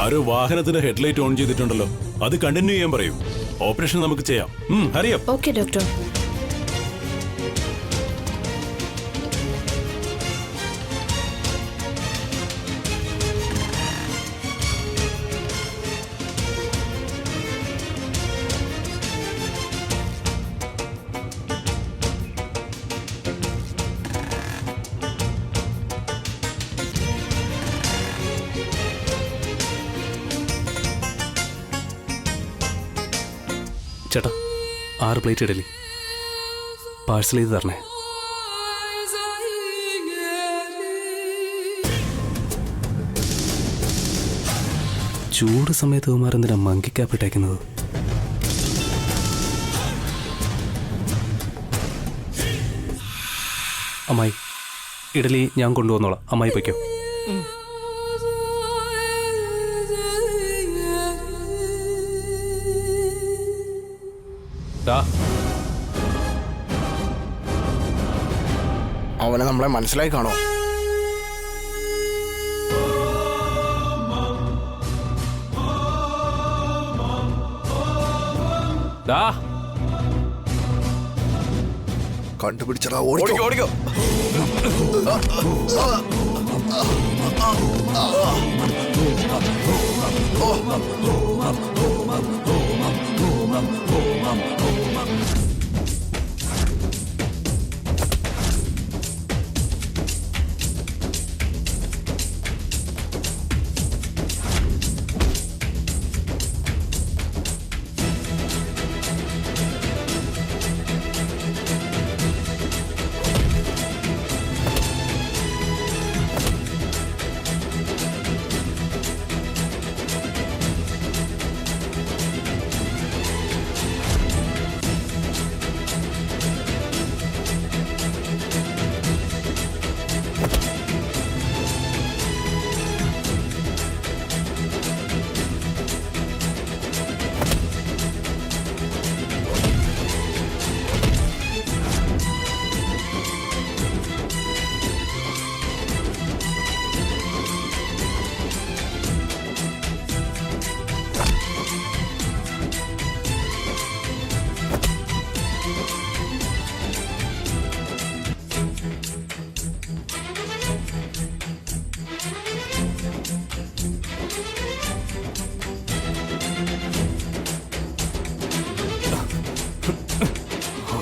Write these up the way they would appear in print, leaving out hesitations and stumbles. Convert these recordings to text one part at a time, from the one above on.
ആരോ വാഹനത്തിന്റെ headlight on ചെയ്തിട്ടുണ്ടല്ലോ. അത് കണ്ടിന്യൂ ചെയ്യാൻ പറയൂ. ഓപ്പറേഷൻ നമുക്ക് ചെയ്യാം. അറിയാം. Okay doctor. ചേട്ടാ 6 പ്ലേറ്റ് ഇഡലി പാഴ്സൽ ചെയ്ത് തരണേ. ചൂട് സമയത്ത് കുമാർ എന്തിനാ മങ്കിക്കാപ്പിട്ടേക്കുന്നത്? അമ്മായി ഇഡലി ഞാൻ കൊണ്ടുവന്നോളാം, അമ്മായി പൊയ്ക്കോ. അവനെ നമ്മളെ മനസ്സിലായി കാണോ? കണ്ടുപിടിച്ചടാ, ഓടിക്കോ ഓടിക്കോ.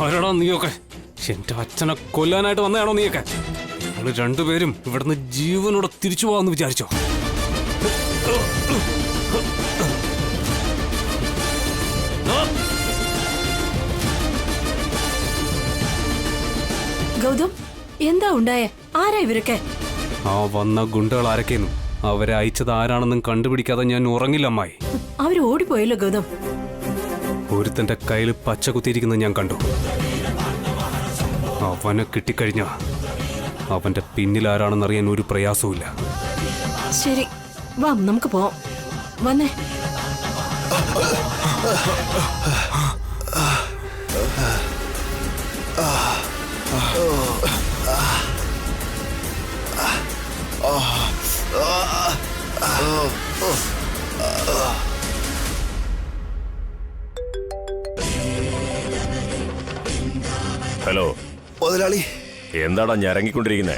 ആരാണോ നീയൊക്കെ? എന്റെ അച്ഛനെ കൊല്ലാനായിട്ട് വന്നതാണോ നീയൊക്കെ? നിങ്ങൾ രണ്ടുപേരും ഇവിടുന്ന് ജീവനോടെ തിരിച്ചു പോവാന്ന് വിചാരിച്ചോ? ഗൗതം, എന്താ ഉണ്ടായേ? ആരാ ഇവരൊക്കെ? ആ വന്ന ഗുണ്ടകൾ ആരൊക്കെയെന്നും അവരെ അയച്ചത് ആരാണെന്നും കണ്ടുപിടിക്കാതെ ഞാൻ ഉറങ്ങില്ല അമ്മായി. അവര് ഓടിപ്പോയല്ലോ ഗൗതം. ഒരുത്തന്റെ കയ്യിൽ പച്ച കുത്തിയിരിക്കുന്നത് ഞാൻ കണ്ടു. അവനെ കിട്ടിക്കഴിഞ്ഞ അവന്റെ പിന്നിൽ ആരാണെന്നറിയാൻ ഒരു പ്രയാസവുമില്ല. ശരി, വാ നമുക്ക് പോവാം. വന്നേ. ഹലോ മുതലാളി, എന്താടാ ഞരങ്ങിക്കൊണ്ടിരിക്കുന്നേ?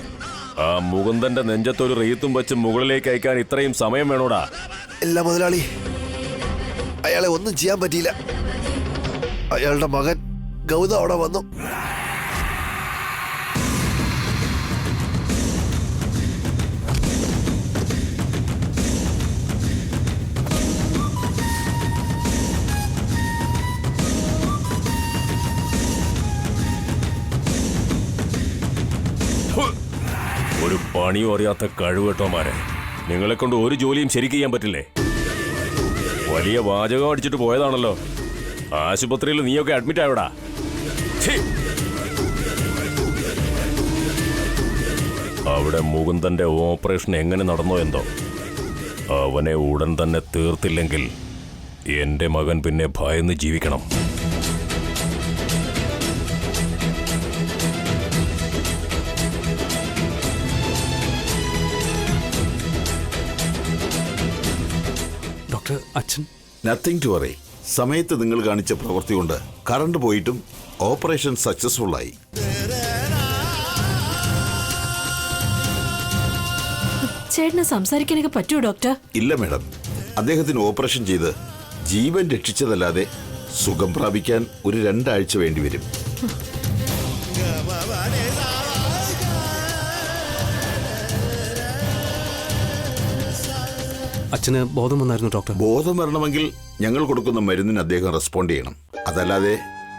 ആ മുകുന്ദന്റെ നെഞ്ചത്തൊരു റീത്തും വെച്ച് മുകളിലേക്ക് അയക്കാൻ ഇത്രയും സമയം വേണോടാ? ഇല്ല മുതലാളി, അയാളെ ഒന്നും ചെയ്യാൻ പറ്റിയില്ല. അയാളുടെ മകൻ ഗൗതം അവിടെ വന്നു. ഒരു പണിയും അറിയാത്ത കഴിവേട്ടോമാരെ, നിങ്ങളെ കൊണ്ട് ഒരു ജോലിയും ശരിക്കും ചെയ്യാൻ പറ്റില്ലേ? വലിയ വാചകം അടിച്ചിട്ട് പോയതാണല്ലോ. ആശുപത്രിയിൽ നീയൊക്കെ അഡ്മിറ്റ് ആയോടാ. അവിടെ മുകുന്ദന്റെ ഓപ്പറേഷൻ എങ്ങനെ നടന്നോ എന്തോ. അവനെ ഉടൻ തന്നെ തീർത്തില്ലെങ്കിൽ എന്റെ മകൻ പിന്നെ ഭയന്ന് ജീവിക്കണം. ഡോക്ടർ അച്ഛൻ നത്തിങ് ടു വറി. സമയത്ത് നിങ്ങൾ കാണിച്ച പ്രവൃത്തി കൊണ്ട് കറണ്ട് പോയിട്ടും ഓപ്പറേഷൻ സക്സസ്ഫുൾ ആയി. ചേട്ടന് സംസാരിക്കാനൊക്കെ പറ്റുമോ ഡോക്ടർ? ഇല്ല മാഡം, അദ്ദേഹത്തിന് ഓപ്പറേഷൻ ചെയ്ത് ജീവൻ രക്ഷിച്ചതല്ലാതെ സുഖം പ്രാപിക്കാൻ ഒരു 2 ആഴ്ച വേണ്ടിവരും. അച്ഛന് ബോധം വന്നായിരുന്നു ഡോക്ടർ? ബോധം വരണമെങ്കിൽ ഞങ്ങൾ കൊടുക്കുന്ന മരുന്നിന് അദ്ദേഹം റെസ്പോണ്ട് ചെയ്യണം. അതല്ലാതെ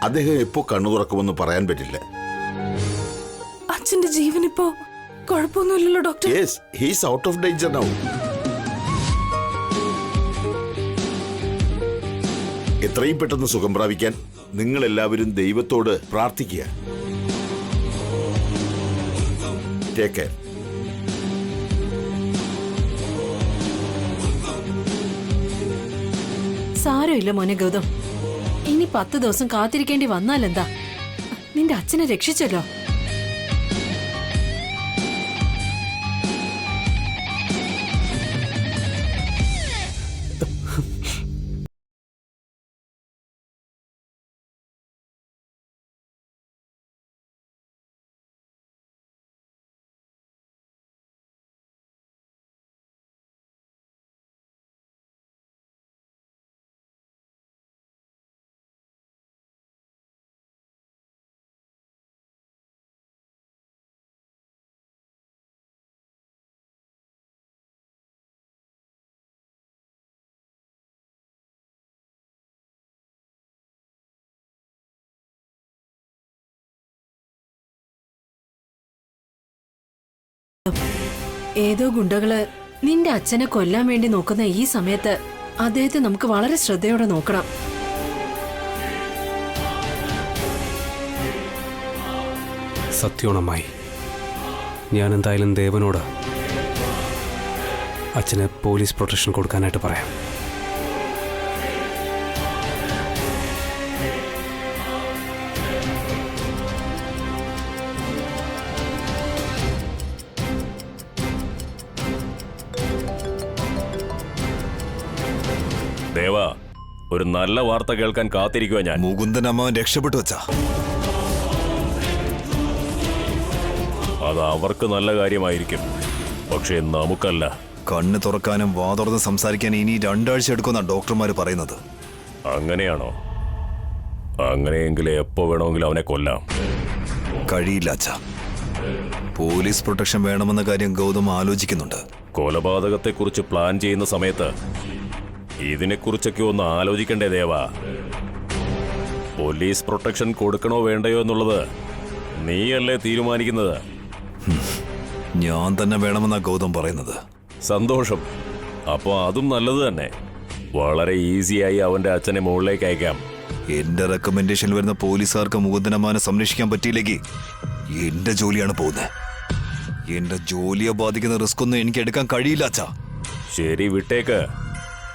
അദ്ദേഹം എപ്പോ കണ്ണു തുറക്കുമെന്ന് പറയാൻ പറ്റില്ല. അച്ഛന്റെ ജീവൻ ഇപ്പോ കുഴപ്പമൊന്നുമില്ലല്ലോ doctor? Yes, he's out of danger now. എത്രയും പെട്ടെന്ന് സുഖം പ്രാപിക്കാൻ നിങ്ങൾ എല്ലാവരും ദൈവത്തോട് പ്രാർത്ഥിക്കുക. Take care. സാരമില്ല മോനെ ഗൗതം, ഇനി 10 ദിവസം കാത്തിരിക്കേണ്ടി വന്നാലെന്താ? നിന്റെ അച്ഛനെ രക്ഷിച്ചല്ലോ. ഏതോ ഗുണ്ടകള് നിന്റെ അച്ഛനെ കൊല്ലാൻ വേണ്ടി നോക്കുന്ന ഈ സമയത്ത് അദ്ദേഹത്തെ നമുക്ക് വളരെ ശ്രദ്ധയോടെ നോക്കണം. സത്യമാണമ്മായി, ഞാൻ എന്തായാലും ദേവനോട് അച്ഛന് പോലീസ് പ്രൊട്ടക്ഷൻ കൊടുക്കാനായിട്ട് പറയാം. ദേവ, ഒരു നല്ല വാർത്ത കേൾക്കാൻ കാത്തിരിക്കുക ഞാൻ. മുകുന്ദൻ അമ്മാവൻ രക്ഷപ്പെട്ടു വച്ചാ. അത് അവർക്ക് നല്ല കാര്യമായിരിക്കും, പക്ഷേ നമുക്കല്ല. കണ്ണ് തുറക്കാനും വാ തുറന്ന് സംസാരിക്കാനും ഇനി 2 ആഴ്ച എടുക്കുമെന്നാണ് ഡോക്ടർമാർ പറയുന്നത്. അങ്ങനെയാണോ? അങ്ങനെയെങ്കിൽ എപ്പോ വേണമെങ്കിലും അവനെ കൊല്ലാം. കഴിയില്ല അച്ഛാ. പോലീസ് പ്രൊട്ടക്ഷൻ വേണമെന്ന കാര്യം ഗൗതം ആലോചിക്കുന്നുണ്ട്. കൊലപാതകത്തെക്കുറിച്ച് പ്ലാൻ ചെയ്യുന്ന സമയത്ത് ഇതിനെക്കുറിച്ചൊക്കെ ഒന്ന് ആലോചിക്കണ്ടേ ദേവ? പോലീസ് പ്രൊട്ടക്ഷൻ കൊടുക്കണോ വേണ്ടയോ എന്നുള്ളത് നീയല്ലേ തീരുമാനിക്കുന്നത്? ഞാൻ തന്നെ വേണമെന്നാ ഗൗതം പറയുന്നത്. സന്തോഷം. അപ്പോ അതും നല്ലത് തന്നെ. വളരെ ഈസിയായി അവന്റെ അച്ഛനെ മുകളിലേക്ക് അയക്കാം. എന്റെ റെക്കമെൻഡേഷൻ വരുന്ന പോലീസുകാർക്ക് മുകുന്ദനമ്മാനെ സംരക്ഷിക്കാൻ പറ്റിയില്ലെങ്കിൽ എന്റെ ജോലിയാണ് പോകുന്നത്. എന്റെ ജോലിയെ ബാധിക്കുന്ന റിസ്ക് ഒന്നും എനിക്ക് എടുക്കാൻ കഴിയില്ല അച്ഛാ. ശരി, വിട്ടേക്ക്.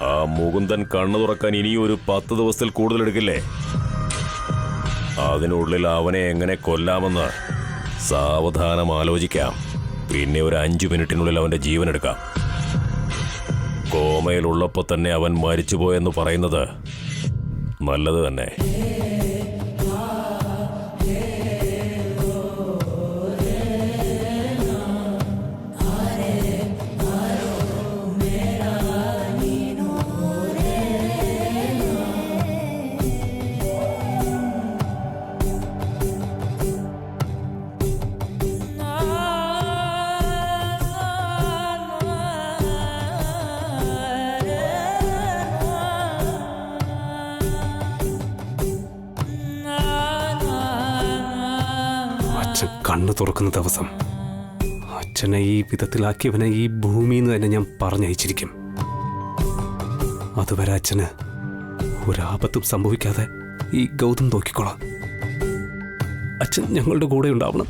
ആ മുകുന്ദൻ കണ്ണു തുറക്കാൻ ഇനിയും ഒരു 10 ദിവസത്തിൽ കൂടുതൽ എടുക്കില്ലേ? അതിനുള്ളിൽ അവനെ എങ്ങനെ കൊല്ലാമെന്ന് സാവധാനം ആലോചിക്കാം. പിന്നെ ഒരു 5 മിനിറ്റിനുള്ളിൽ അവന്റെ ജീവൻ എടുക്കാം. കോമയിലുള്ളപ്പോൾ തന്നെ അവൻ മരിച്ചുപോയെന്ന് പറയുന്നത് നല്ലത് തന്നെ. കണ്ണു തുറക്കുന്ന ദിവസം അച്ഛനെ ഈ വിധത്തിലാക്കിയവനെ ഈ ഭൂമിയിൽ നിന്ന് തന്നെ ഞാൻ പറഞ്ഞയച്ചിരിക്കും. അതുവരെ അച്ഛന് ഒരാപത്തും സംഭവിക്കാതെ ഈ ഗൗതം നോക്കിക്കോളാം. അച്ഛൻ ഞങ്ങളുടെ കൂടെ ഉണ്ടാവണം.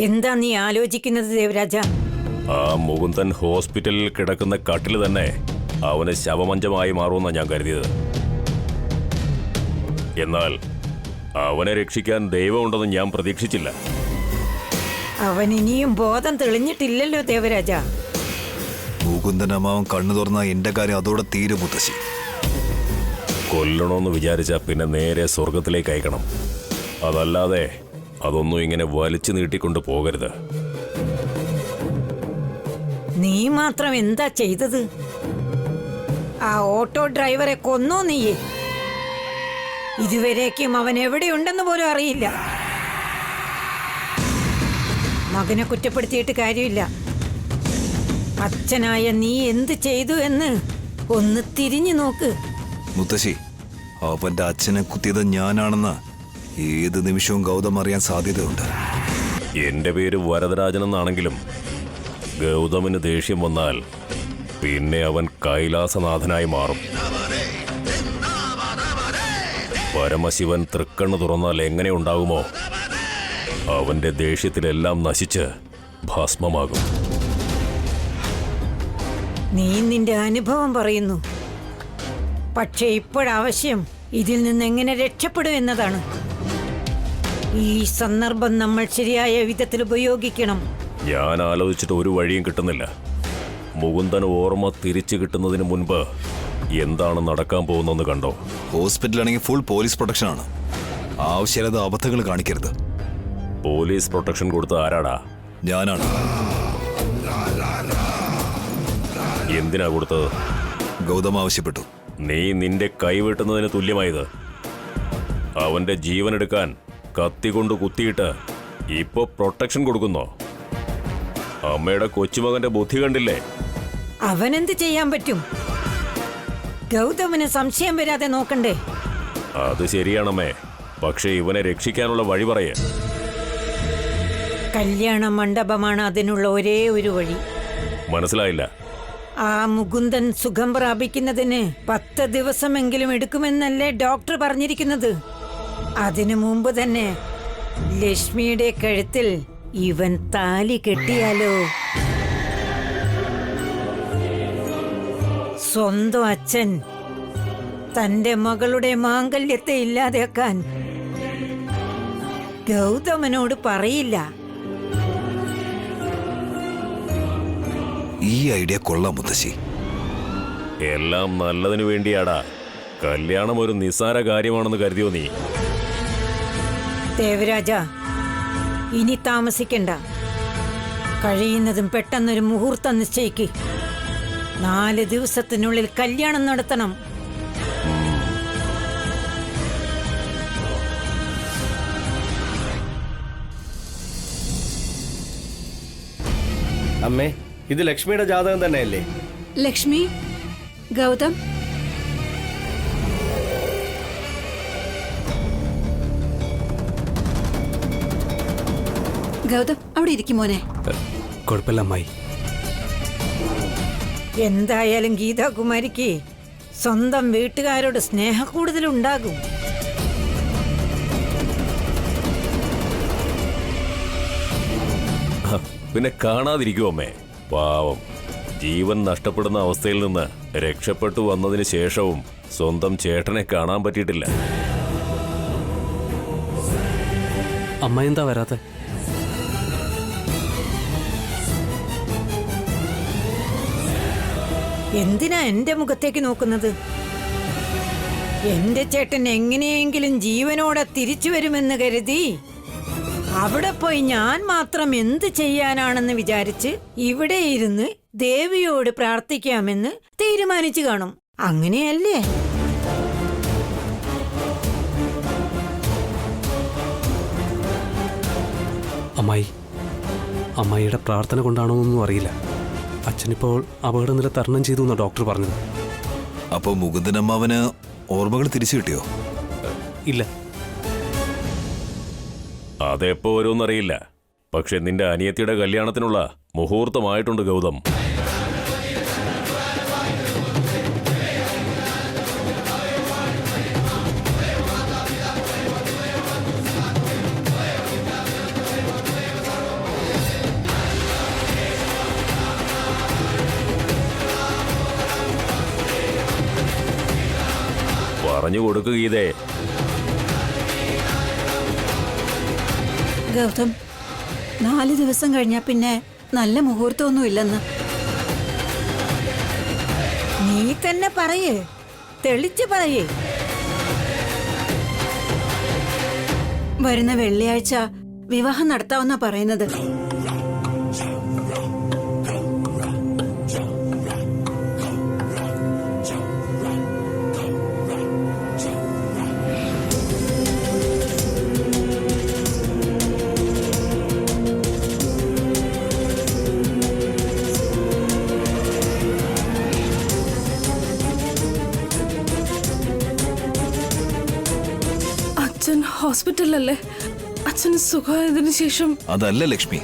എന്താ നീ ആലോചിക്കുന്നത് ദേവരാജ? ആ മുകുന്ദൻ ഹോസ്പിറ്റലിൽ കിടക്കുന്ന കട്ടിൽ തന്നെ അവന് ശവമഞ്ചമായി മാറുമെന്നാണ് ഞാൻ കരുതിയത്. എന്നാൽ അവനെ രക്ഷിക്കാൻ ദൈവമുണ്ടെന്ന് ഞാൻ പ്രതീക്ഷിച്ചില്ല. അവൻ ഇനിയും ബോധം തെളിഞ്ഞിട്ടില്ലല്ലോ ദേവരാജ. മുകുന്ദൻ അമ്മാവൻ കണ്ണു തുറന്ന എന്റെ കാര്യം അതോടെ തീരും മുത്തശ്ശി. കൊല്ലണമെന്ന് വിചാരിച്ചാൽ പിന്നെ നേരെ സ്വർഗത്തിലേക്ക് അയക്കണം. അതല്ലാതെ അതൊന്നും ഇങ്ങനെ വലിച്ചു നീട്ടിക്കൊണ്ട് പോകരുത്. നീ മാത്രം എന്താ ചെയ്തത്? ആ ഓട്ടോ ഡ്രൈവറെ കൊന്നോ നീയെ? ഇതുവരേക്കും അവൻ എവിടെയുണ്ടെന്ന് പോലും അറിയില്ല. മകനെ കുറ്റപ്പെടുത്തിയിട്ട് കാര്യമില്ല. അച്ഛനായ നീ എന്ത് ചെയ്തു എന്ന് ഒന്ന് തിരിഞ്ഞു നോക്ക്. മുത്തശ്ശി, അവന്റെ അച്ഛനെ കുത്തിയത് ഞാനാണെന്ന് ഏത് നിമിഷവും ഗൗതം അറിയാൻ സാധ്യതയുണ്ട്. എന്റെ പേര് വരദരാജൻ എന്നാണെങ്കിലും ഗൗതമിന് ദേഷ്യം വന്നാൽ പിന്നെ അവൻ കൈലാസനാഥനായി മാറും. പരമശിവൻ തൃക്കണ്ണ് തുറന്നാൽ എങ്ങനെ ഉണ്ടാകുമോ, അവന്റെ ദേഷ്യത്തിലെല്ലാം നശിച്ച് ഭസ്മമാകും. നീ നിന്റെ അനുഭവം പറയുന്നു. പക്ഷേ ഇപ്പോഴാവശ്യം ഇതിൽ നിന്ന് എങ്ങനെ രക്ഷപ്പെടും എന്നതാണ്. ഈ സന്ദർഭം നമ്മൾ ശരിയായ വിധത്തിൽ ഉപയോഗിക്കണം. ഞാൻ ആലോചിച്ചിട്ട് ഒരു വഴിയും കിട്ടുന്നില്ല. മുകുന്ദന് ഓർമ്മ തിരിച്ചു കിട്ടുന്നതിന് മുൻപ് എന്താണ് നടക്കാൻ പോകുന്നതെന്ന് കണ്ടോ? ഹോസ്പിറ്റലാണെങ്കിൽ ഫുൾ പോലീസ് പ്രൊട്ടക്ഷൻ ആണ്. ആവശ്യമില്ലാത്ത അബദ്ധങ്ങൾ കാണിക്കരുത്. പോലീസ് പ്രൊട്ടക്ഷൻ കൊടുത്ത ആരാടാ? ഞാനാണ്. എന്തിനാ കൊടുത്തത്? ഗൗതം ആവശ്യപ്പെട്ടു. നീ നിന്റെ കൈവെട്ടുന്നതിന് തുല്യമായത്. അവന്റെ ജീവൻ എടുക്കാൻ കത്തി കൊണ്ട് കുത്തിയിട്ട് ഇപ്പൊ പ്രൊട്ടക്ഷൻ കൊടുക്കുന്നോ? അമ്മയുടെ കൊച്ചുമകന്റെ ബുദ്ധി കണ്ടില്ലേ? അവനെന്ത് ചെയ്യാൻ പറ്റും? ഗൗതമിന് സംശയം വരാതെ നോക്കണ്ടേ? അത് ശരിയാണമ്മേ, പക്ഷെ ഇവനെ രക്ഷിക്കാനുള്ള വഴി പറയേ. കല്യാണ മണ്ഡപമാണ് അതിനുള്ള ഒരേ ഒരു വഴി. മനസ്സിലായില്ല. ആ മുകുന്ദൻ സുഖം പ്രാപിക്കുന്നതിന് 10 ദിവസമെങ്കിലും എടുക്കുമെന്നല്ലേ ഡോക്ടർ പറഞ്ഞിരിക്കുന്നത്? അതിനു മുമ്പ് തന്നെ ലക്ഷ്മിയുടെ കഴുത്തിൽ ഇവൻ താലി കെട്ടിയാലോ? സ്വന്തം അച്ഛൻ തന്റെ മകളുടെ മാംഗല്യത്തെ ഇല്ലാതാക്കാൻ ഗൗതമനോട് പറയില്ല. ഈ ഐഡിയ കൊള്ളാം മുത്തശ്ശി. എല്ലാം നല്ലതിനു വേണ്ടിയാടാ. കല്യാണം ഒരു നിസ്സാര കാര്യമാണെന്ന് കരുതിയോ നീ? ദേവരാജ, ഇനി താമസിക്കണ്ട. കഴിയുന്നതും പെട്ടെന്നൊരു മുഹൂർത്തം നിശ്ചയിക്ക്. 4 ദിവസത്തിനുള്ളിൽ കല്യാണം നടത്തണം. അമ്മേ, ഇത് ലക്ഷ്മിയുടെ ജാതകം തന്നെയല്ലേ? ലക്ഷ്മി, ഗൗതം, ഗൗതം അവിടെ ഇരിക്കും മോനെ. കുഴപ്പമില്ല അമ്മായി. എന്തായാലും ഗീതാകുമാരിക്ക് സ്വന്തം വീട്ടുകാരോട് സ്നേഹക്കൂടുതലുണ്ടാകും. പിന്നെ കാണാതിരിക്കുമോ അമ്മേ? പാവം, ജീവൻ നഷ്ടപ്പെടുന്ന അവസ്ഥയിൽ നിന്ന് രക്ഷപ്പെട്ടു വന്നതിന് ശേഷവും സ്വന്തം ചേട്ടനെ കാണാൻ പറ്റിയിട്ടില്ല. അമ്മ എന്താ വരാത്തെ? എന്തിനാ എന്റെ മുഖത്തേക്ക് നോക്കുന്നത്? എന്റെ ചേട്ടൻ എങ്ങനെയെങ്കിലും ജീവനോടെ തിരിച്ചു വരുമെന്ന് കരുതി അവിടെ പോയി ഞാൻ മാത്രം എന്ത് ചെയ്യാനാണെന്ന് വിചാരിച്ച് ഇവിടെ ഇരുന്ന് ദേവിയോട് പ്രാർത്ഥിക്കാമെന്ന് തീരുമാനിച്ചു കാണും. അങ്ങനെയല്ലേ? അമ്മായിയുടെ പ്രാർത്ഥന കൊണ്ടാണോന്നൊന്നും അറിയില്ല. അച്ഛനിപ്പോൾ അപകടനില തരണം ചെയ്തു എന്നാണ് ഡോക്ടർ പറഞ്ഞത്. അപ്പൊ മുകുന്ദനമ്മാവന് ഓർമ്മകൾ തിരിച്ചു കിട്ടിയോ? ഇല്ല. അതെപ്പോ വരുമെന്നറിയില്ല. പക്ഷെ നിന്റെ അനിയത്തിയുടെ കല്യാണത്തിനുള്ള മുഹൂർത്തമായിട്ടുണ്ട് ഗൗതം. പറഞ്ഞു കൊടുക്കുക ഗീതേ. ഗൗതം 4 ദിവസം കഴിഞ്ഞാ പിന്നെ നല്ല മുഹൂർത്തമൊന്നും ഇല്ലെന്ന്. നീ തന്നെ പറയേ, തെളിച്ചു പറയേ. വരുന്ന വെള്ളിയാഴ്ച വിവാഹം നടത്താമെന്നാ പറയുന്നത്. അച്ഛൻ ഹോസ്പിറ്റലിലല്ലേ? അച്ഛന് സുഖമായതിനു ശേഷം. അതല്ല ലക്ഷ്മി,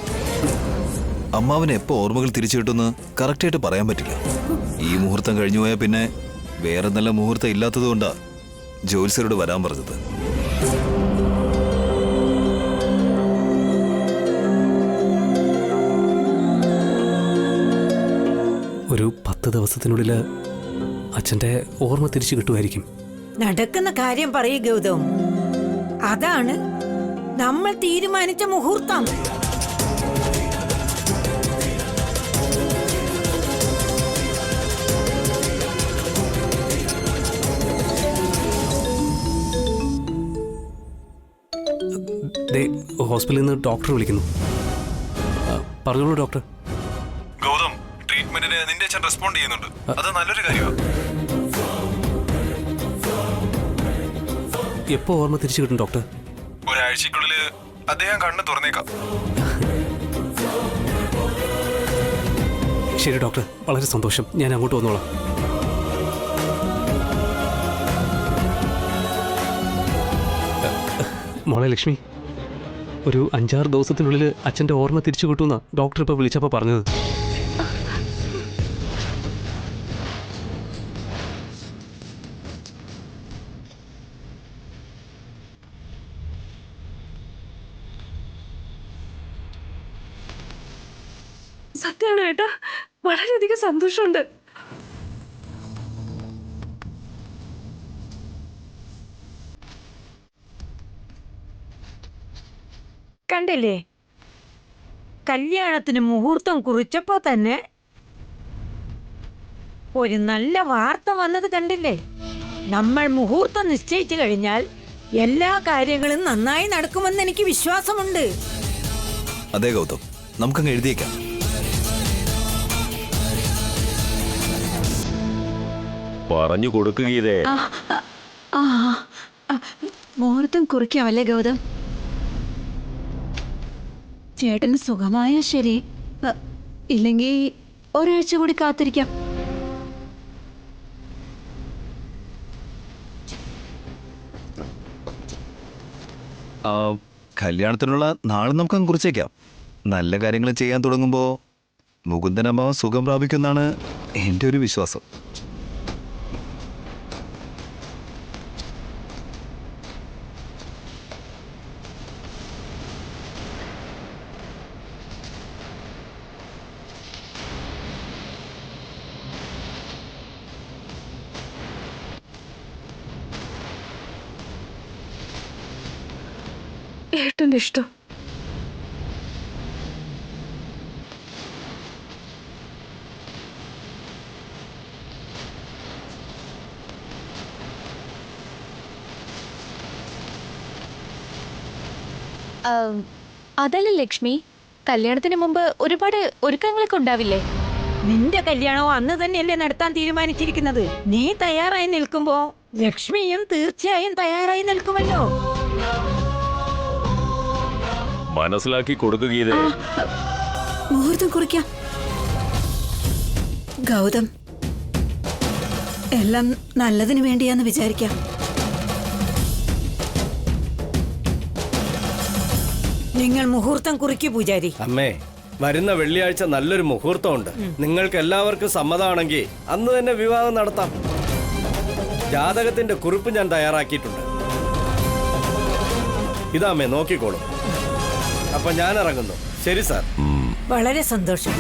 അമ്മാവന് എപ്പോ ഓർമ്മകൾ തിരിച്ചു കിട്ടുമെന്ന് കറക്റ്റായിട്ട് പറയാൻ പറ്റില്ല. ഈ മുഹൂർത്തം കഴിഞ്ഞു പോയാൽ പിന്നെ വേറെ നല്ല മുഹൂർത്തം ഇല്ലാത്തതുകൊണ്ടാ ജോത്സ്യരോട് വരാൻ പറഞ്ഞത്. ഒരു 10 ദിവസത്തിനുള്ളിൽ അച്ഛൻ്റെ ഓർമ്മ തിരിച്ചു കിട്ടുമായിരിക്കും. നടക്കുന്ന കാര്യം പറയൂ ഗൗതം. അതാണ് നമ്മൾ തീരുമാനിച്ച മുഹൂർത്തം. ഹോസ്പിറ്റലിൽ നിന്ന് ഡോക്ടർ വിളിക്കുന്നു. പറഞ്ഞോളൂ ഡോക്ടർ. ഗൗതം, ട്രീറ്റ്മെന്റിന് നിന്റെ അച്ഛൻ റെസ്പോണ്ട് ചെയ്യുന്നുണ്ട്. അത് നല്ലൊരു കാര്യമാണ്. എപ്പോ ഓർമ്മ തിരിച്ചു കിട്ടും ഡോക്ടർ? ഒരാഴ്ചക്കുള്ളിൽ അദ്ദേഹം കണ്ണ് തുറന്നേക്കാം. ശരി ഡോക്ടർ, വളരെ സന്തോഷം. ഞാൻ അങ്ങോട്ട് വന്നോളാം. മോളെ ലക്ഷ്മി, ഒരു 5-6 ദിവസത്തിനുള്ളിൽ അച്ഛൻ്റെ ഓർമ്മ തിരിച്ചു കിട്ടുമെന്നാ ഡോക്ടർ ഇപ്പോൾ വിളിച്ചപ്പോൾ പറഞ്ഞത്. സത്യമാണ് ഏട്ടാ, വളരെയധികം സന്തോഷമുണ്ട്. കണ്ടില്ലേ, കല്യാണത്തിന് മുഹൂർത്തം കുറിച്ചപ്പോ തന്നെ ഒരു നല്ല വാർത്ത വന്നത് കണ്ടില്ലേ? നമ്മൾ മുഹൂർത്തം നിശ്ചയിച്ചു കഴിഞ്ഞാൽ എല്ലാ കാര്യങ്ങളും നന്നായി നടക്കുമെന്ന് എനിക്ക് വിശ്വാസമുണ്ട്. അതെ ഗൗതം, നമുക്കങ്ങ് എഴുതിയേക്കാം. പറഞ്ഞു കൊടുക്കുകയതേ. മുഹൂർത്തം കുറിക്കാമല്ലേ ഗൗതം? ചേട്ടന് സുഖമായ ശരി, ഇല്ലെങ്കിൽ ഒരാഴ്ച കൂടി കാത്തിരിക്കാം. കല്യാണത്തിനുള്ള നാളെ നമുക്കങ്ങ് കുറിച്ചേക്കാം. നല്ല കാര്യങ്ങൾ ചെയ്യാൻ തുടങ്ങുമ്പോൾ മുകുന്ദനമ്മാവൻ സുഖം പ്രാപിക്കുമെന്നാണ് എൻ്റെ ഒരു വിശ്വാസം. ഏട്ടൻ്റെ ഇഷ്ടം. അതല്ല ലക്ഷ്മി, കല്യാണത്തിന് മുമ്പ് ഒരുപാട് ഒരുക്കങ്ങളൊക്കെ ഉണ്ടാവില്ലേ? നിന്റെ കല്യാണവും അന്ന് തന്നെയല്ലേ നടത്താൻ തീരുമാനിച്ചിരിക്കുന്നത്. നീ തയ്യാറായി നിൽക്കുമ്പോ ലക്ഷ്മിയും തീർച്ചയായും തയ്യാറായി നിൽക്കുമല്ലോ. മനസ്സിലാക്കി കൊടുക്കുകയതേ. മുഹൂർത്തം കുറിക്കാം ഗൗതം. എല്ലാം നല്ലതിനു വേണ്ടിയാന്ന് വിചാരിക്കാം. നിങ്ങൾ മുഹൂർത്തം കുറിക്കൂ പൂജാരി. അമ്മേ, വരുന്ന വെള്ളിയാഴ്ച നല്ലൊരു മുഹൂർത്തമുണ്ട്. നിങ്ങൾക്ക് എല്ലാവർക്കും സമ്മതമാണെങ്കിൽ അന്ന് തന്നെ വിവാഹം നടത്താം. ജാതകത്തിന്റെ കുറിപ്പ് ഞാൻ തയ്യാറാക്കിയിട്ടുണ്ട്. ഇതാമ്മേ, നോക്കിക്കോളൂ. അപ്പൊ ഞാൻ ഇറങ്ങുന്നു. ശരി സാർ. വളരെ സന്തോഷം.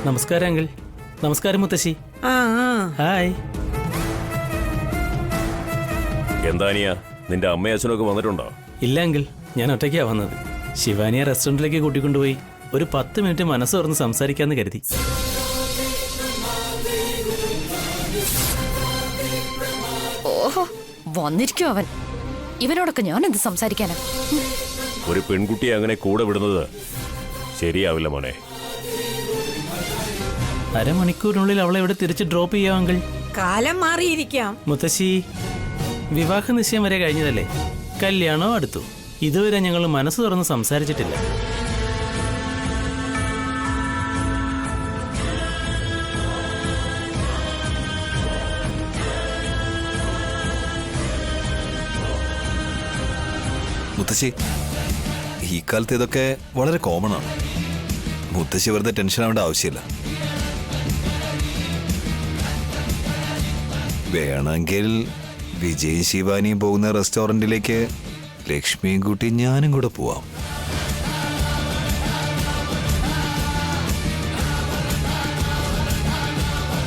നമസ്കാരം അങ്കിൾ. നമസ്കാരം മുത്തശ്ശി. ആ ആ ഹായ്. എന്താനിയ നിന്റെ അമ്മയും അച്ഛനൊക്കെ വന്നിട്ടുണ്ടോ? ഇല്ല അങ്കിൾ, ഞാൻ ഒറ്റയ്ക്കാ വന്നത്. ശിവാനിയെ റെസ്റ്റോറൻറ്റിലേക്ക് കൂട്ടിക്കൊണ്ടുപോയി ഒരു 10 മിനിറ്റ് മനസ്സ് തുറന്ന് സംസാരിക്കാന്ന് കരുതി. ഓഹോ, വന്നിരിക്കും അവൻ. ഇവനോടൊക്കെ ഞാൻ എന്ത് സംസാരിക്കാനാ? ഒരു പെൺകുട്ടിയെ അങ്ങനെ കൂടെ വിടുന്നത് ശരിയാവില്ല മോനെ. അരമണിക്കൂറിനുള്ളിൽ അവളെ ഇവിടെ തിരിച്ച് ഡ്രോപ്പ് ചെയ്യാം അങ്കിൾ. കാലം മാറിയിരിക്കാം. മുത്തശ്ശി, വിവാഹ നിശ്ചയം വരെ കഴിഞ്ഞതല്ലേ, കല്യാണം അടുത്തു. ഇതുവരെ ഞങ്ങൾ മനസ്സ് തുറന്ന് സംസാരിച്ചിട്ടില്ല. മുത്തശ്ശി, ഈ കാലത്ത് ഇതൊക്കെ വളരെ കോമൺ ആണ്. മുത്തശ്ശി വെറുതെ ടെൻഷൻ ആവേണ്ട ആവശ്യമില്ല. വേണമെങ്കിൽ വിജയ് ശിവാനിയും പോകുന്ന റെസ്റ്റോറൻറ്റിലേക്ക് ലക്ഷ്മിയും കൂട്ടി ഞാനും കൂടെ പോവാം.